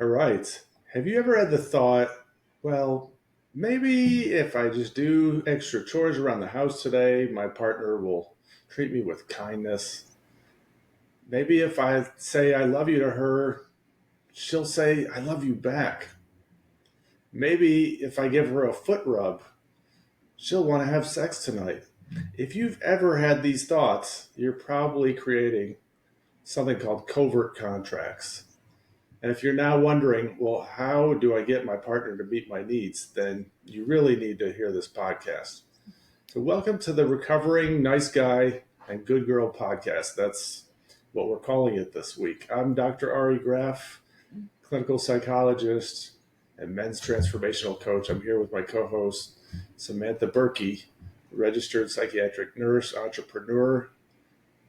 All right. Have you ever had the thought, well, maybe if I just do extra chores around the house today, my partner will treat me with kindness? Maybe if I say I love you to her, she'll say I love you back. Maybe if I give her a foot rub, she'll want to have sex tonight. If you've ever had these thoughts, you're probably creating something called covert contracts. And if you're now wondering, well, how do I get my partner to meet my needs? Then you really need to hear this podcast. So, welcome to the Recovering Nice Guy and Good Girl podcast. That's what we're calling it this week. I'm Dr. Ari Graff, clinical psychologist and men's transformational coach. I'm here with my co host, Samantha Burke, registered psychiatric nurse, entrepreneur,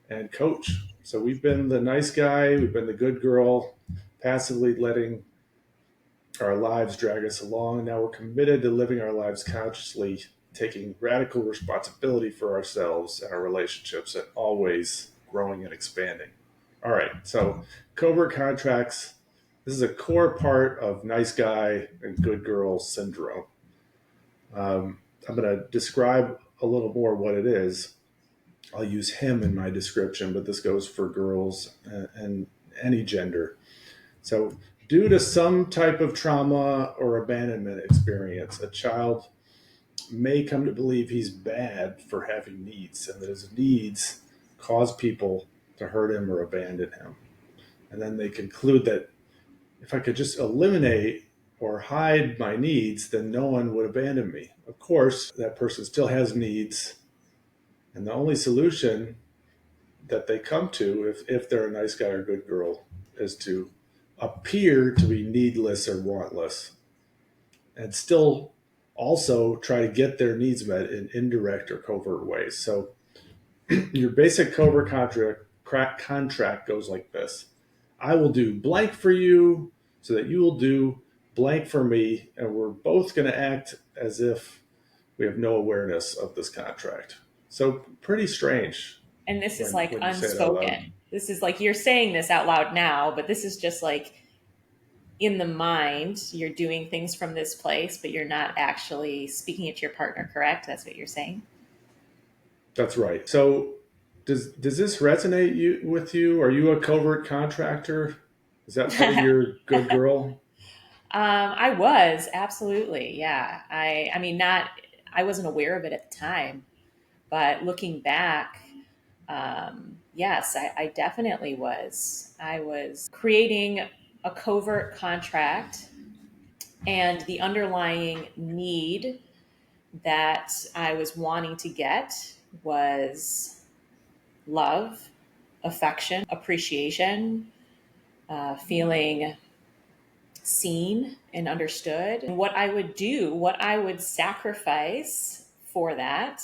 and coach. So, we've been the nice guy, we've been the good girl, passively letting our lives drag us along. Now we're committed to living our lives consciously, taking radical responsibility for ourselves and our relationships, and always growing and expanding. All right, so covert contracts. This is a core part of nice guy and good girl syndrome. I'm going to describe a little more what it is. I'll use him in my description, but this goes for girls and any gender. So, due to some type of trauma or abandonment experience, a child may come to believe he's bad for having needs and that his needs cause people to hurt him or abandon him. And then they conclude that if I could just eliminate or hide my needs, then no one would abandon me. Of course, that person still has needs. And the only solution that they come to, if they're a nice guy or good girl, is to appear to be needless or wantless and still also try to get their needs met in indirect or covert ways. So your basic covert contract goes like this. I will do blank for you so that you will do blank for me, and we're both going to act as if we have no awareness of this contract. So pretty strange And this is like when you say it out loud. unspoken. This is like you're saying this out loud now, but this is just like in the mind, you're doing things from this place, but you're not actually speaking it to your partner, correct? That's what you're saying. That's right. So does this resonate with you? Are you a covert contractor? Is that part of your good girl? I was absolutely, yeah. I mean, not. I wasn't aware of it at the time, but looking back, yes, I definitely was. I was creating a covert contract, and the underlying need that I was wanting to get was love, affection, appreciation, feeling seen and understood. And what I would do, what I would sacrifice for that,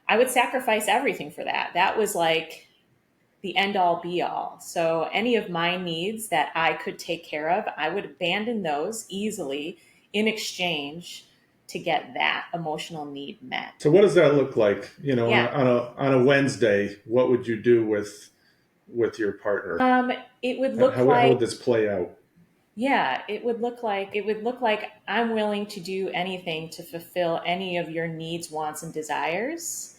I would sacrifice everything for that. That was like the end all be all. So any of my needs that I could take care of, I would abandon those easily in exchange to get that emotional need met. So what does that look like? On a Yeah. on a on a Wednesday, what would you do with your partner? Um, it would look How would like this play out? Yeah, it would look like I'm willing to do anything to fulfill any of your needs, wants, and desires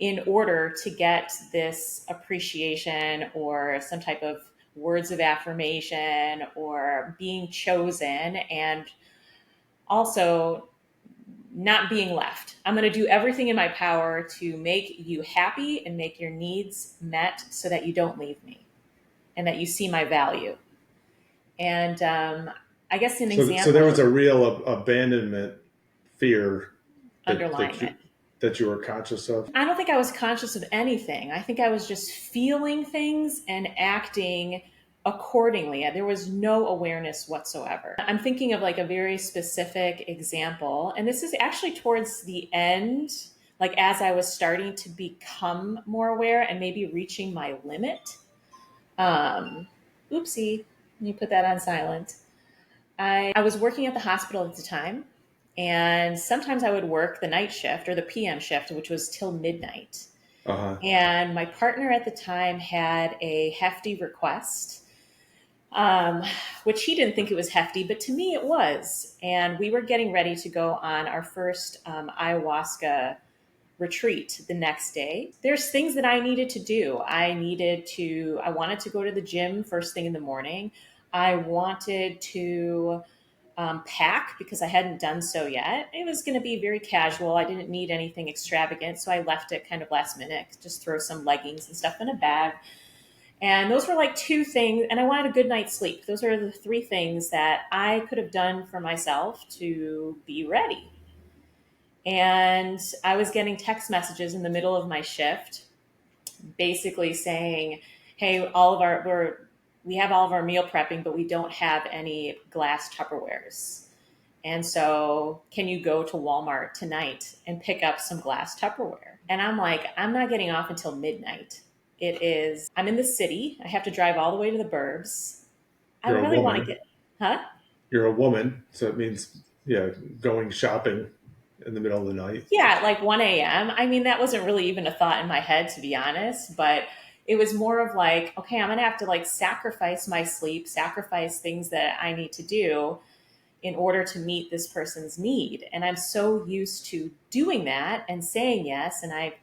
in order to get this appreciation or some type of words of affirmation or being chosen, and also not being left. I'm going to do everything in my power to make you happy and make your needs met so that you don't leave me and that you see my value. And I guess an So there was example a real abandonment fear that underlying it. you were conscious of. I don't think I was conscious of anything. I think I was just feeling things and acting accordingly. There was no awareness whatsoever. I'm thinking of like a very specific example, and this is actually towards the end, like as I was starting to become more aware and maybe reaching my limit. Um, Oopsie, let me put that on silent. I was working at the hospital at the time, and sometimes I would work the night shift or the PM shift, which was till midnight. Uh-huh. And my partner at the time had a hefty request um, which he didn't think it was hefty, but to me it was. And we were getting ready to go on our first ayahuasca retreat the next day. There's things that I needed to do. I wanted to go to the gym first thing in the morning. I wanted to pack because I hadn't done so yet. It was going to be very casual. I didn't need anything extravagant. So I left it kind of last minute, just throw some leggings and stuff in a bag. And those were like two things. And I wanted a good night's sleep. Those are the three things that I could have done for myself to be ready. And I was getting text messages in the middle of my shift basically saying, hey, we have all of our meal prepping, but we don't have any glass Tupperwares. And so, can you go to Walmart tonight and pick up some glass Tupperware? And I'm like, I'm not getting off until midnight. I'm in the city. I have to drive all the way to the burbs. I You're a really want to woman. get, huh? You're a woman, so it means yeah, going shopping in the middle of the night. Yeah, like 1 a.m. I mean, that wasn't really even a thought in my head, to be honest, but it was more of like, okay, I'm going to have to like sacrifice my sleep, sacrifice things that I need to do in order to meet this person's need. And I'm so used to doing that and saying yes. And I've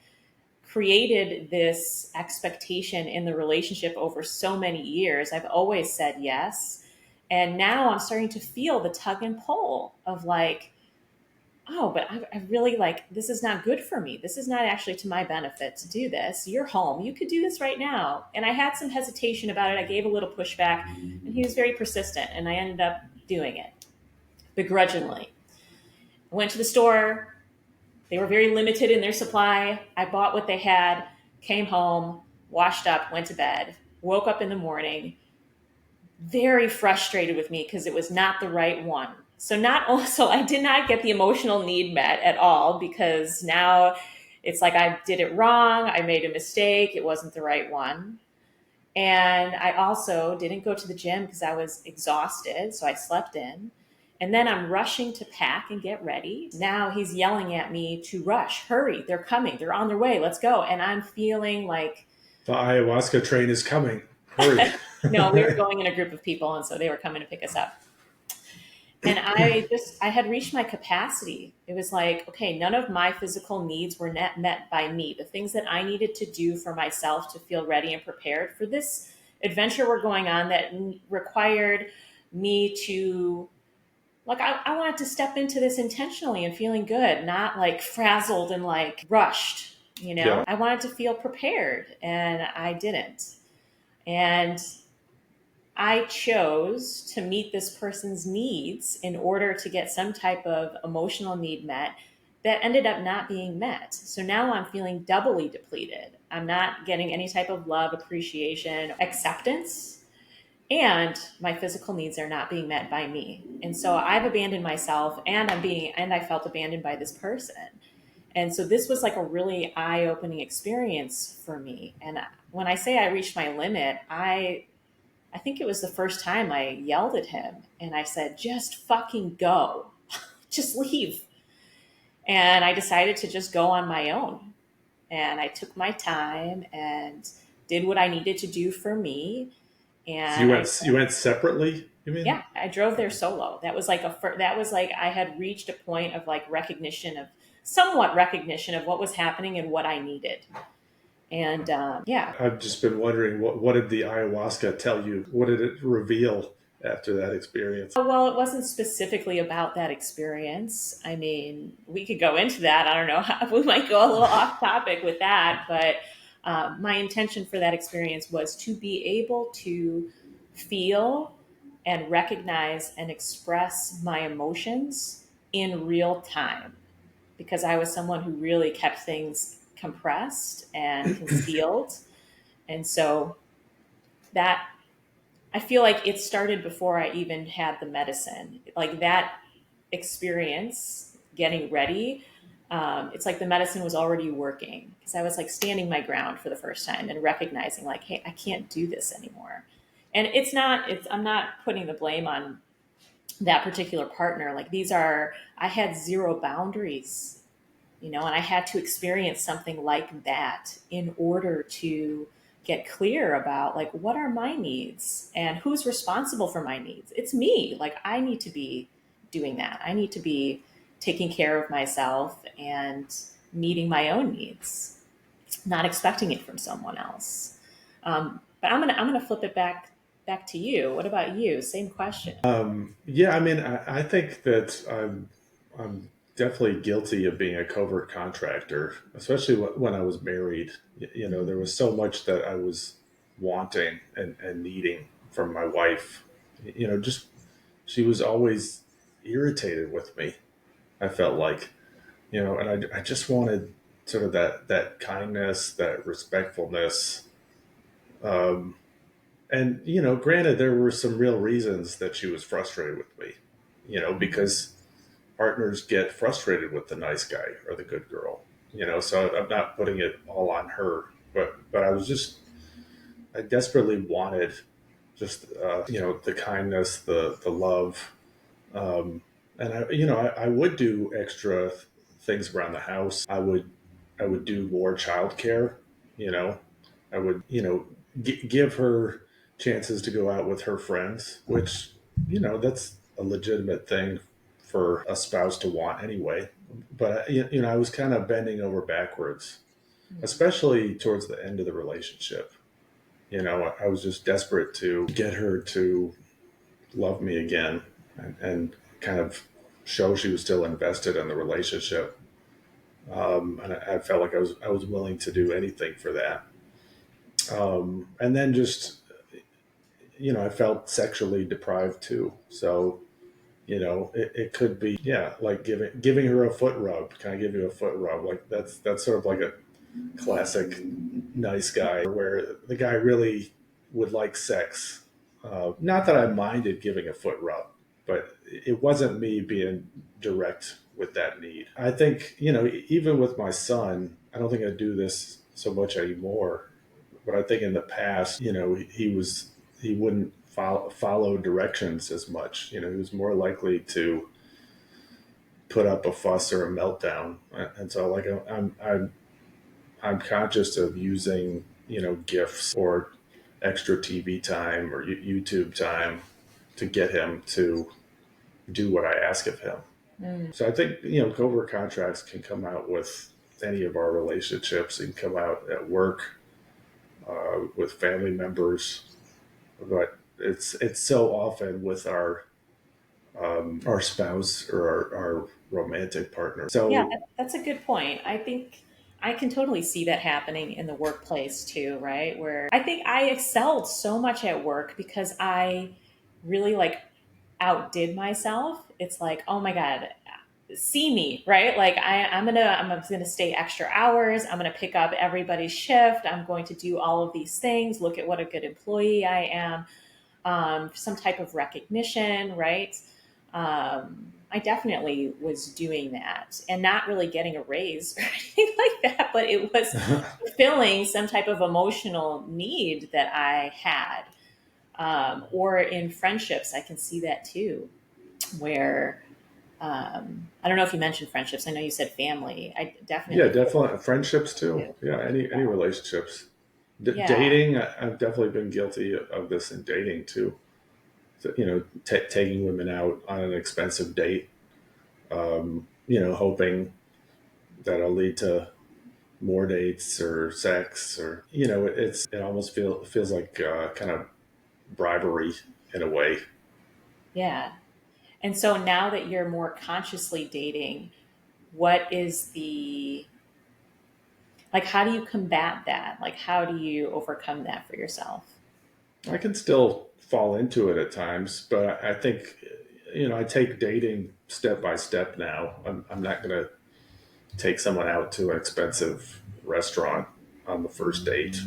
created this expectation in the relationship over so many years. I've always said yes. And now I'm starting to feel the tug and pull of like, oh, but I really like, this is not good for me. This is not actually to my benefit to do this. You're home. You could do this right now. And I had some hesitation about it. I gave a little pushback, and he was very persistent, and I ended up doing it begrudgingly. I went to the store. They were very limited in their supply. I bought what they had, came home, washed up, went to bed, woke up in the morning, very frustrated with me because it was not the right one. So not also I did not get the emotional need met at all because now it's like I did it wrong, I made a mistake, it wasn't the right one. And I also didn't go to the gym because I was exhausted, so I slept in. And then I'm rushing to pack and get ready. Now he's yelling at me to rush, hurry, they're coming, they're on their way, let's go. And I'm feeling like The ayahuasca train is coming. Hurry. no, we were going in a group of people, and so they were coming to pick us up. And I had reached my capacity. It was like, okay, none of my physical needs were met by me. The things that I needed to do for myself to feel ready and prepared for this adventure we're going on that required me to, like, I wanted to step into this intentionally and feeling good, not like frazzled and like rushed, you know? Yeah. I wanted to feel prepared, and I didn't. And I chose to meet this person's needs in order to get some type of emotional need met that ended up not being met. So now I'm feeling doubly depleted. I'm not getting any type of love, appreciation, acceptance, and my physical needs are not being met by me. And so I've abandoned myself, and I felt abandoned by this person. And so this was like a really eye-opening experience for me. And when I say I reached my limit, I think it was the first time I yelled at him and I said, just fucking go, just leave. And I decided to just go on my own. And I took my time and did what I needed to do for me. So And you went separately, you mean? yeah, I drove there solo. That was like I had reached a point of like somewhat recognition of what was happening and what I needed. And yeah, I've just been wondering what did the ayahuasca tell you? What did it reveal after that experience? well, it wasn't specifically about that experience. I mean, we could go into that. I don't know. We might go a little off topic with that, but my intention for that experience was to be able to feel and recognize and express my emotions in real time because I was someone who really kept things compressed and concealed. And so that I feel like it started before I even had the medicine. Like that experience, getting ready, it's like the medicine was already working because I was like standing my ground for the first time and recognizing like, hey, I can't do this anymore. And I'm not putting the blame on that particular partner. Like I had zero boundaries, you know, and I had to experience something like that in order to get clear about like what are my needs and who's responsible for my needs. It's me. Like I need to be doing that. I need to be taking care of myself and meeting my own needs, not expecting it from someone else. But I'm gonna flip it back to you. What about you? Same question. Yeah, I mean, I think that I'm definitely guilty of being a covert contractor, especially when I was married. You know, there was so much that I was wanting and needing from my wife. You know, just she was always irritated with me. I felt like, you know, and I just wanted sort of that kindness, that respectfulness. Um, and you know, granted, there were some real reasons that she was frustrated with me. You know, because partners get frustrated with the nice guy or the good girl. You know, so I'm not putting it all on her, but I was just I desperately wanted just you know, the kindness, the love, um, and I you know, I would do extra things around the house. I would do more childcare. You know, I would you know give her chances to go out with her friends, which you know that's a legitimate thing for a spouse to want anyway. But you know, I was kind of bending over backwards, especially towards the end of the relationship. You know, I was just desperate to get her to love me again and kind of show she was still invested in the relationship. And I felt like I was willing to do anything for that. And then just you know, I felt sexually deprived too. So you know, it could be yeah, like giving her a foot rub. Can I give you a foot rub? Like that's sort of like a classic nice guy where the guy really would like sex. Not that I minded giving a foot rub, but it wasn't me being direct with that need. I think, you know, even with my son, I don't think I do this so much anymore, but I think in the past, you know, he wouldn't follow directions as much. You know, he was more likely to put up a fuss or a meltdown. And so like I'm conscious of using, you know, gifts or extra TV time or YouTube time to get him to do what I ask of him. Mm. So I think, you know, covert contracts can come out with any of our relationships and come out at work, with family members, but it's so often with our spouse or our romantic partner. Yeah, So that's a good point. I think I can totally see that happening in the workplace too, right? Where I think I excelled so much at work because I really like outdid myself. It's like, oh my God, see me, right? Like I'm gonna stay extra hours. I'm gonna pick up everybody's shift. I'm going to do all of these things. Look at what a good employee I am. Some type of recognition, right? I definitely was doing that and not really getting a raise or anything like that, but it was fulfilling some type of emotional need that I had. Or in friendships, I can see that too, where I don't know if you mentioned friendships. I know you said family. I yeah, definitely definitely friendships too. do. Yeah, any relationships. Yeah. Dating, I've definitely been guilty of this in dating too. So, you know, taking women out on an expensive date, you know, hoping that it'll lead to more dates or sex, or you know, it almost feels like kind of bribery in a way. Yeah. And so now that you're more consciously dating, what is the like how do you combat that? Like how do you overcome that for yourself? I can still fall into it at times, but I think you know, I take dating step by step now. I'm not going to take someone out to an expensive restaurant on the first date.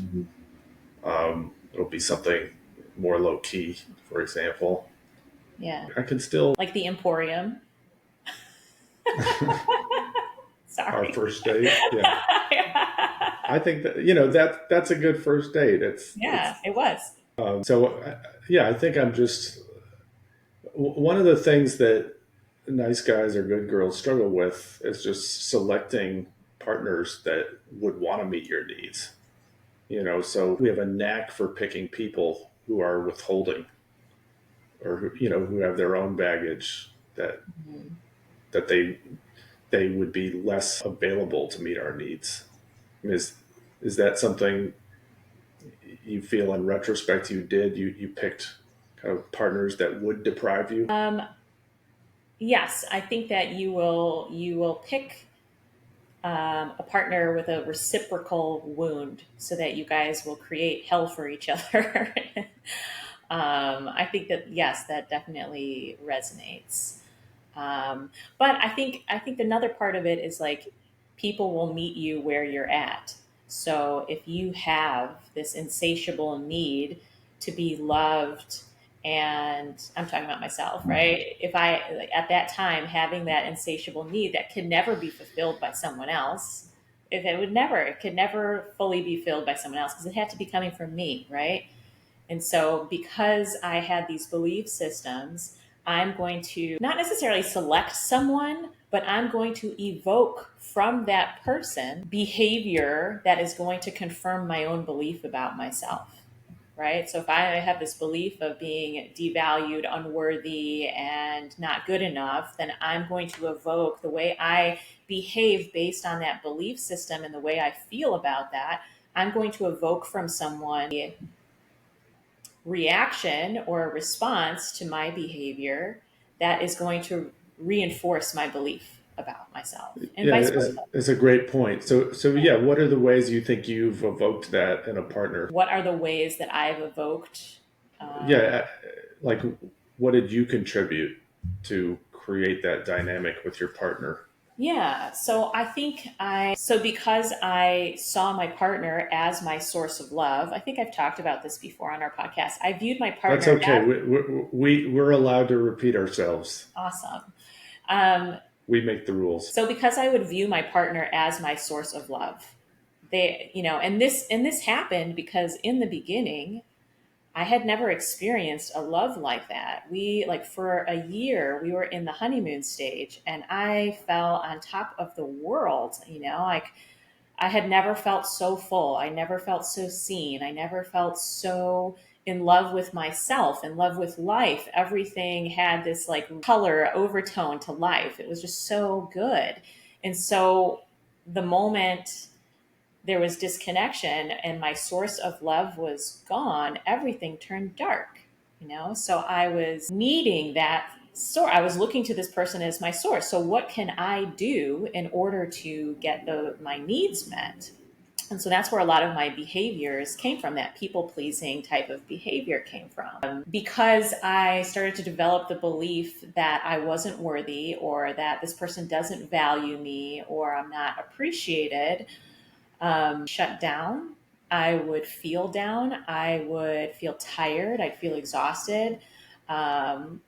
It'll be something more low key, for example. Yeah. I can still Like the Emporium. our Sorry. first date. Yeah, I think that you know that's a good first date. It's Yeah, it was. so yeah. I think I'm just one of the things that nice guys or good girls struggle with is just selecting partners that would want to meet your needs. So we have a knack for picking people who are withholding, or who have their own baggage, Mhm. that they would be less available to meet our needs. Is that something you feel in retrospect you did? You picked kind of partners that would deprive you? Um, yes, I think that you will pick a partner with a reciprocal wound so that you guys will create hell for each other. I think that yes, that definitely resonates. But I think another part of it is like people will meet you where you're at. So if you have this insatiable need to be loved, and I'm talking about myself, right? If I like, at that time having that insatiable need that could never be fulfilled by someone else, if it could never fully be filled by someone else because it had to be coming from me, right? And so, because I had these belief systems, I'm going to not necessarily select someone, but I'm going to evoke from that person behavior that is going to confirm my own belief about myself. Right. So, if I have this belief of being devalued, unworthy, and not good enough, then I'm going to evoke the way I behave based on that belief system and the way I feel about that. I'm going to evoke from someone reaction or a response to my behavior that is going to reinforce my belief about myself and Yeah, vice versa. it's a great point. So Yeah. yeah, what are the ways you think you've evoked that in a partner? What are the ways that I've evoked? Yeah, Um, like what did you contribute to create that dynamic with your partner? yeah, so because I saw my partner as my source of love, I think I've talked about this before on our podcast. I viewed my That's partner okay. as We're allowed to repeat ourselves. awesome. Um, We make the rules. so because I would view my partner as my source of love, and this happened because in the beginning I had never experienced a love like that. We like for a year we were in the honeymoon stage and I fell on top of the world, like I had never felt so full. I never felt so seen. I never felt so in love with myself, in love with life. Everything had this like color overtone to life. It was just so good. And so the moment there was disconnection and my source of love was gone, everything turned dark. So I was needing that source. I was looking to this person as my source. So what can I do in order to get my needs met? And so that's where a lot of my behaviors came from. That people pleasing type of behavior came from. Because I started to develop the belief that I wasn't worthy, or that this person doesn't value me, or I'm not appreciated, shut down. I would feel down. I would feel tired. I'd feel exhausted.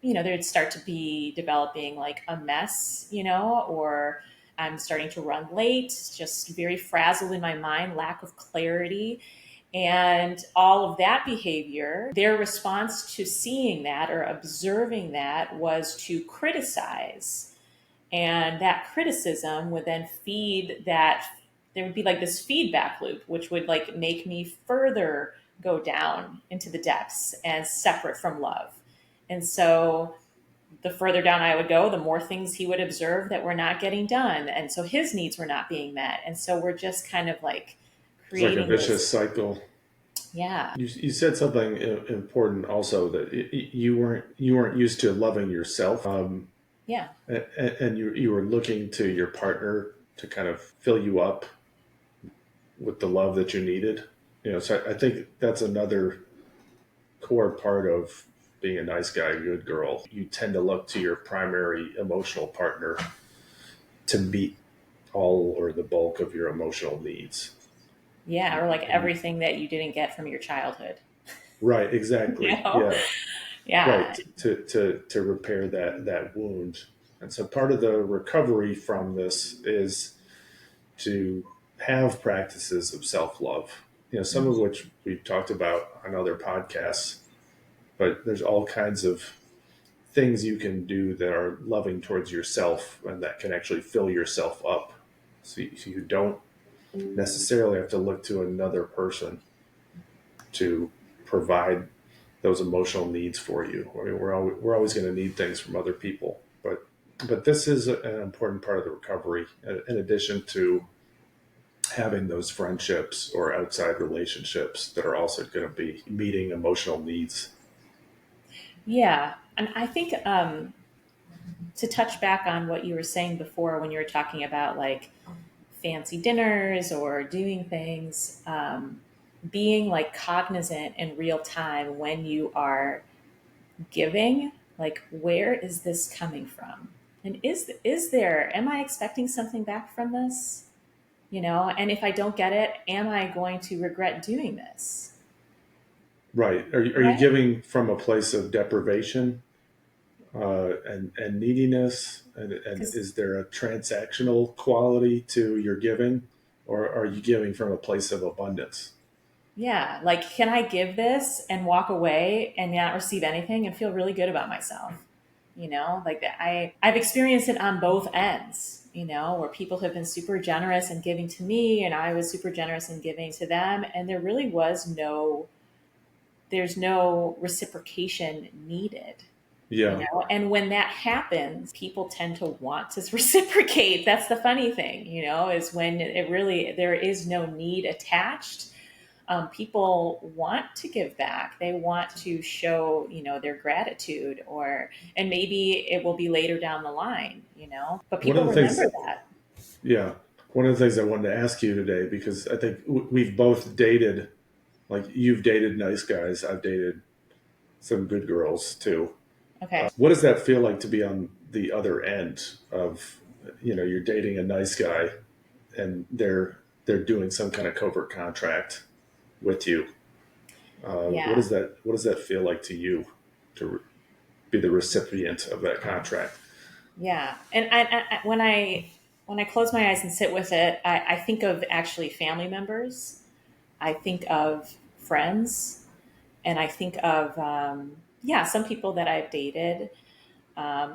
There'd start to be developing like a mess, or I'm starting to run late, just very frazzled in my mind, lack of clarity. And all of that behavior, their response to seeing that or observing that was to criticize. And that criticism would then feed that. There would be like this feedback loop, which would like make me further go down into the depths as separate from love. And so the further down I would go, the more things he would observe that were not getting done. And so his needs were not being met. And so we're just kind of like It's like a creating vicious this. cycle. Yeah. You said something important also, that you weren't used to loving yourself, Yeah. and you were looking to your partner to kind of fill you up with the love that you needed. So I think that's another core part of being a nice guy, good girl. You tend to look to your primary emotional partner to meet all or the bulk of your emotional needs. Yeah. Or like And everything that you didn't get from your childhood. right, You exactly. know? Yeah. Yeah. Right. To repair that wound. And so part of the recovery from this is to have practices of self-love. Some of which we've talked about on other podcasts, but there's all kinds of things you can do that are loving towards yourself and that can actually fill yourself up. So you don't necessarily have to look to another person. to provide those emotional needs for you. I mean, we're always going to need things from other people, but this is an important part of the recovery. In addition to having those friendships or outside relationships that are also going to be meeting emotional needs. Yeah. And I think to touch back on what you were saying before when you were talking about like fancy dinners or doing things, being like cognizant in real time when you are giving, like where is this coming from? And is there, am I expecting something back from this? And if I don't get it, am I going to regret doing this? Right. Are you Right? giving from a place of deprivation and neediness? And Because is there a transactional quality to your giving? Or are you giving from a place of abundance? yeah, like can I give this and walk away and not receive anything and feel really good about myself? Like I've experienced it on both ends, where people have been super generous in giving to me and I was super generous in giving to them. And there's no reciprocation needed. Yeah. And when that happens, people tend to want to reciprocate. That's the funny thing, is when it really, there is no need attached. People want to give back. They want to show, their gratitude, and maybe it will be later down the line, but One of people the remember things, that. yeah, one of the things I wanted to ask you today, because I think we've both dated, like you've dated nice guys, I've dated some good girls too. Okay. What does that feel like to be on the other end of, you're dating a nice guy and they're doing some kind of covert contract with you? Yeah. What does that feel like to you to be the recipient of that contract? Yeah. And when I close my eyes and sit with it, I think of actually family members. I think of friends, and I think of yeah, some people that I've dated.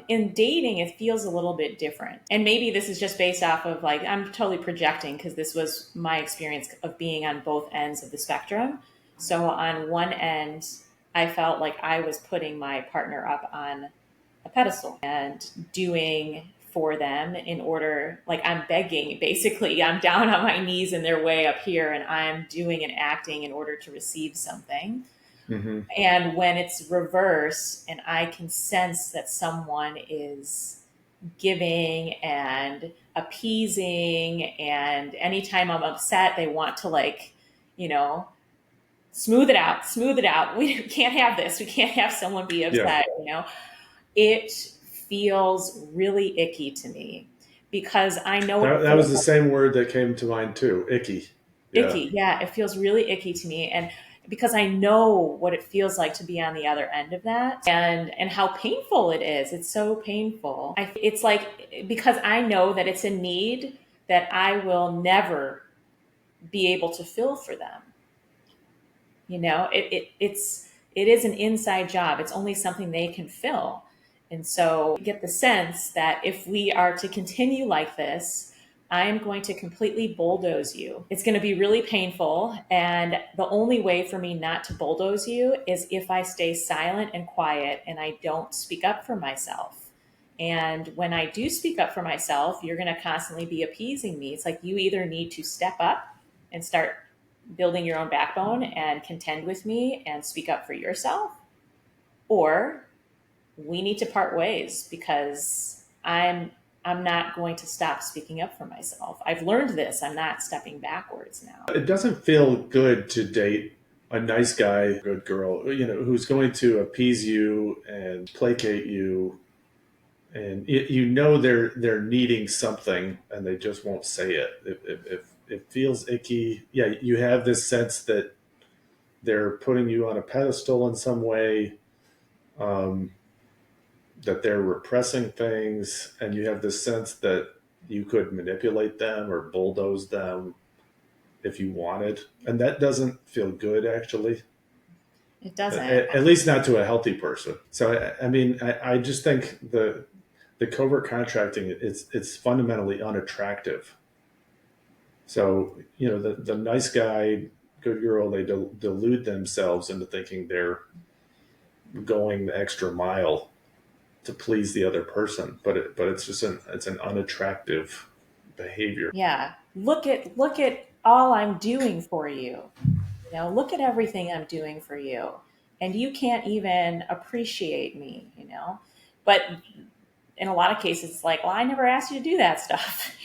In dating, it feels a little bit different, and maybe this is just based off of like I'm totally projecting because this was my experience of being on both ends of the spectrum. So on one end, I felt like I was putting my partner up on a pedestal and doing for them in order, like I'm begging, basically I'm down on my knees and they're way up here and I'm doing and acting in order to receive something. Hmm. And when it's reverse and I can sense that someone is giving and appeasing, and anytime I'm upset they want to, like, you know smooth it out, we can't have this, we can't have someone be Yeah, upset, it feels really icky to me because I know what it that feels was the like. same word that came to mind too. Icky. Yeah, Icky, yeah, it feels really icky to me, and because I know what it feels like to be on the other end of that, and how painful it is. It's so painful. It's like, because I know that it's a need that I will never be able to fill for them. It is an inside job. It's only something they can fill. And so I get the sense that if we are to continue like this, I am going to completely bulldoze you. It's going to be really painful. And the only way for me not to bulldoze you is if I stay silent and quiet and I don't speak up for myself. And when I do speak up for myself, you're going to constantly be appeasing me. It's like you either need to step up and start building your own backbone and contend with me and speak up for yourself, or we need to part ways because I'm not going to stop speaking up for myself. I've learned this. I'm not stepping backwards now. it doesn't feel good to date a nice guy, good girl, who's going to appease you and placate you, and they're needing something and they just won't say it. It feels icky. Yeah, you have this sense that they're putting you on a pedestal in some way, um, that they're repressing things, and you have this sense that you could manipulate them or bulldoze them if you wanted, and that doesn't feel good actually. It doesn't. At least not to a healthy person. So I mean, I just think the covert contracting, it's fundamentally unattractive. So the nice guy, good girl, they delude themselves into thinking they're going the extra mile to please the other person, but it's just it's an unattractive behavior. Yeah. Look at all I'm doing for you. Look at everything I'm doing for you. And you can't even appreciate me, But in a lot of cases it's like, well, I never asked you to do that stuff.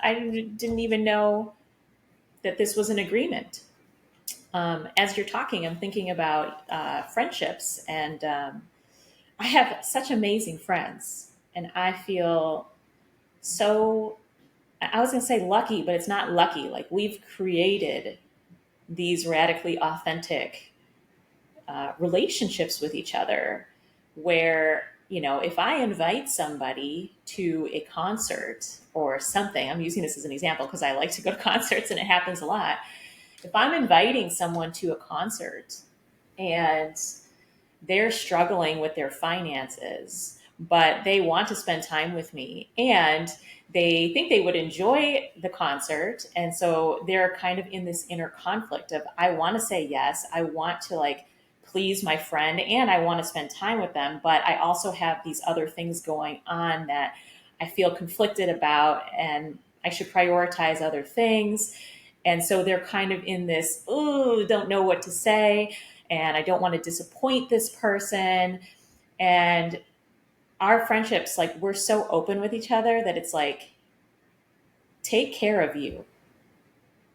I didn't even know that this was an agreement. As you're talking, I'm thinking about friendships, and I have such amazing friends, and I feel so. I was going to say lucky, but it's not lucky. Like, we've created these radically authentic relationships with each other, where if I invite somebody to a concert or something, I'm using this as an example because I like to go to concerts and it happens a lot. If I'm inviting someone to a concert and they're struggling with their finances, but they want to spend time with me and they think they would enjoy the concert. And so they're kind of in this inner conflict of, I want to say yes, I want to like please my friend and I want to spend time with them, but I also have these other things going on that I feel conflicted about, and I should prioritize other things. And so they're kind of in this, oh, don't know what to say, and I don't want to disappoint this person. And our friendships, like, we're so open with each other that it's like, take care of you.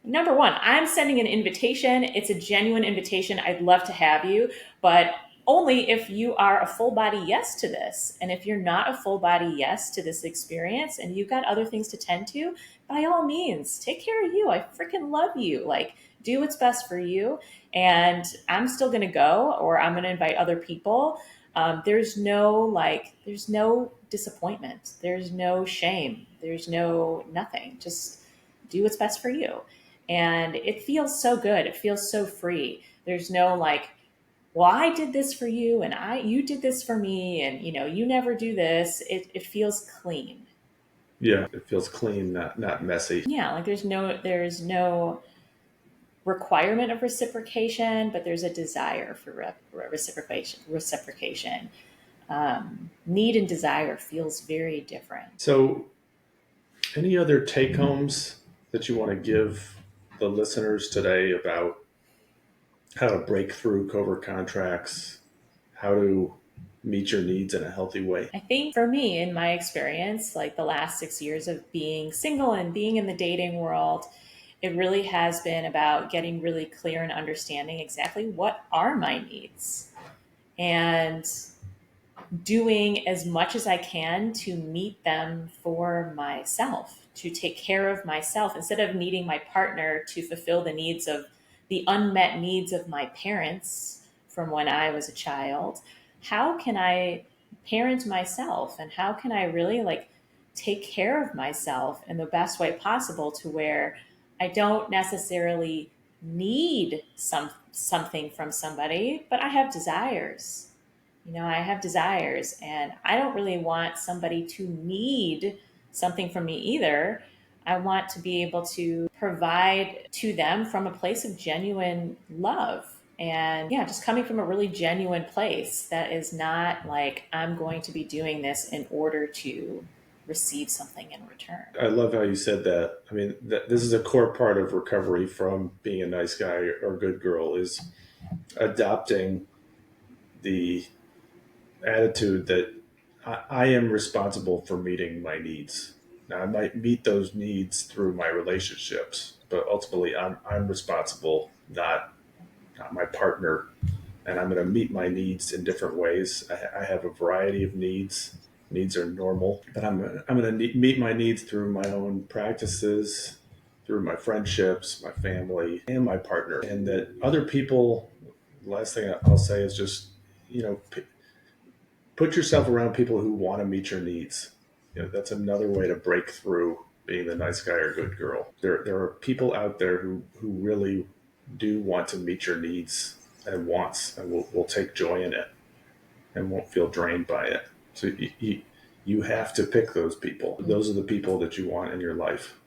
Number one, I'm sending an invitation. It's a genuine invitation. I'd love to have you, but only if you are a full body yes to this. And if you're not a full body yes to this experience and you've got other things to tend to, by all means, take care of you. I freaking love you. Like, do what's best for you. And I'm still going to go, or I'm going to invite other people. There's no disappointment. There's no shame. There's no nothing. Just do what's best for you. And it feels so good. It feels so free. There's no like, well, I did this for you and you did this for me, and you never do this. It feels clean. Yeah, it feels clean, not messy. Yeah, like there's no requirement of reciprocation, but there's a desire for reciprocation. Need and desire feels very different. So, any other take homes that you want to give the listeners today about how to break through covert contracts, how to meet your needs in a healthy way? I think for me, in my experience, like the last 6 years of being single and being in the dating world, it really has been about getting really clear and understanding exactly what are my needs, and doing as much as I can to meet them for myself, to take care of myself instead of needing my partner to fulfill the unmet needs of my parents from when I was a child. How can I parent myself, and how can I really like take care of myself in the best way possible, to where I don't necessarily need something from somebody, but I have desires. I have desires, and I don't really want somebody to need something from me either. I want to be able to provide to them from a place of genuine love. And yeah, just coming from a really genuine place that is not like, I'm going to be doing this in order to receive something in return. I love how you said that. I mean, this is a core part of recovery from being a nice guy or good girl, is adopting the attitude that I am responsible for meeting my needs. Now, I might meet those needs through my relationships, but ultimately, I'm responsible, not my partner. And I'm going to meet my needs in different ways. I have a variety of needs. Needs are normal, but I'm going to meet my needs through my own practices, through my friendships, my family, and my partner. And that other people. The last thing I'll say is just, you know, put yourself around people who want to meet your needs. That's another way to break through being the nice guy or good girl. There are people out there who really do want to meet your needs and wants, and will take joy in it and won't feel drained by it. So you have to pick those people. Those are the people that you want in your life.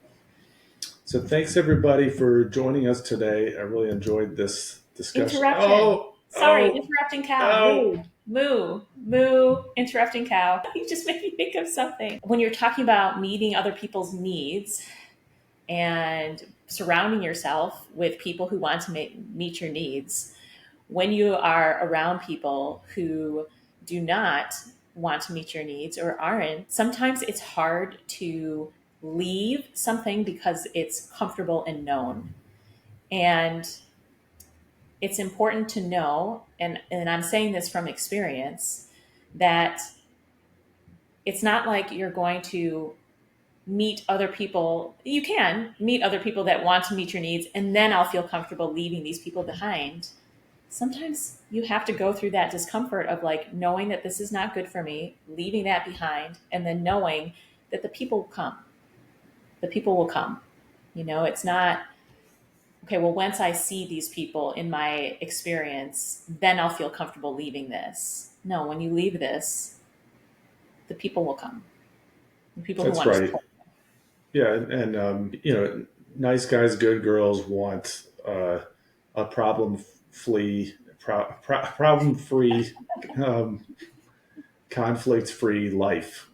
So thanks everybody for joining us today. I really enjoyed this discussion. Interruption. Sorry, Oh, interrupting cow. no. Moo, moo, moo, interrupting cow. You just made me think of something. When you're talking about meeting other people's needs and surrounding yourself with people who want to meet your needs, when you are around people who do not want to meet your needs or aren't, sometimes it's hard to leave something because it's comfortable and known. And it's important to know, and I'm saying this from experience, that it's not like you're going to meet other people. You can meet other people that want to meet your needs, and then I'll feel comfortable leaving these people behind. Sometimes you have to go through that discomfort of like knowing that this is not good for me, leaving that behind, and then knowing that the people will come. The people will come. It's not, okay, well, once I see these people in my experience, then I'll feel comfortable leaving this. No, when you leave this, the people will come. The people who That's want to right. support. Yeah, and nice guys, good girls want a problem free, um, conflict free life.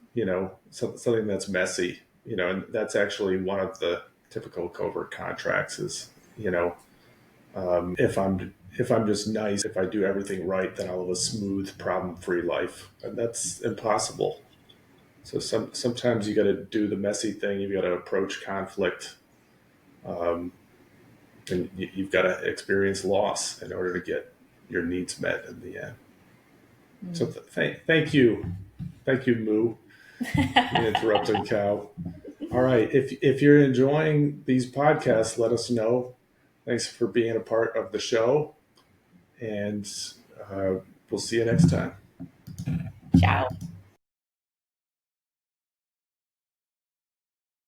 Something that's messy. And that's actually one of the typical covert contracts. Is you know, if I'm just nice, if I do everything right, then I'll have a smooth, problem free life, and that's impossible. So sometimes you got to do the messy thing. You've got to approach conflict, um, and you've got to experience loss in order to get your needs met in the end. So Mm. thank you, Moo, the interrupting cow. All right, if you're enjoying these podcasts, let us know. Thanks for being a part of the show, and uh, we'll see you next time. Ciao.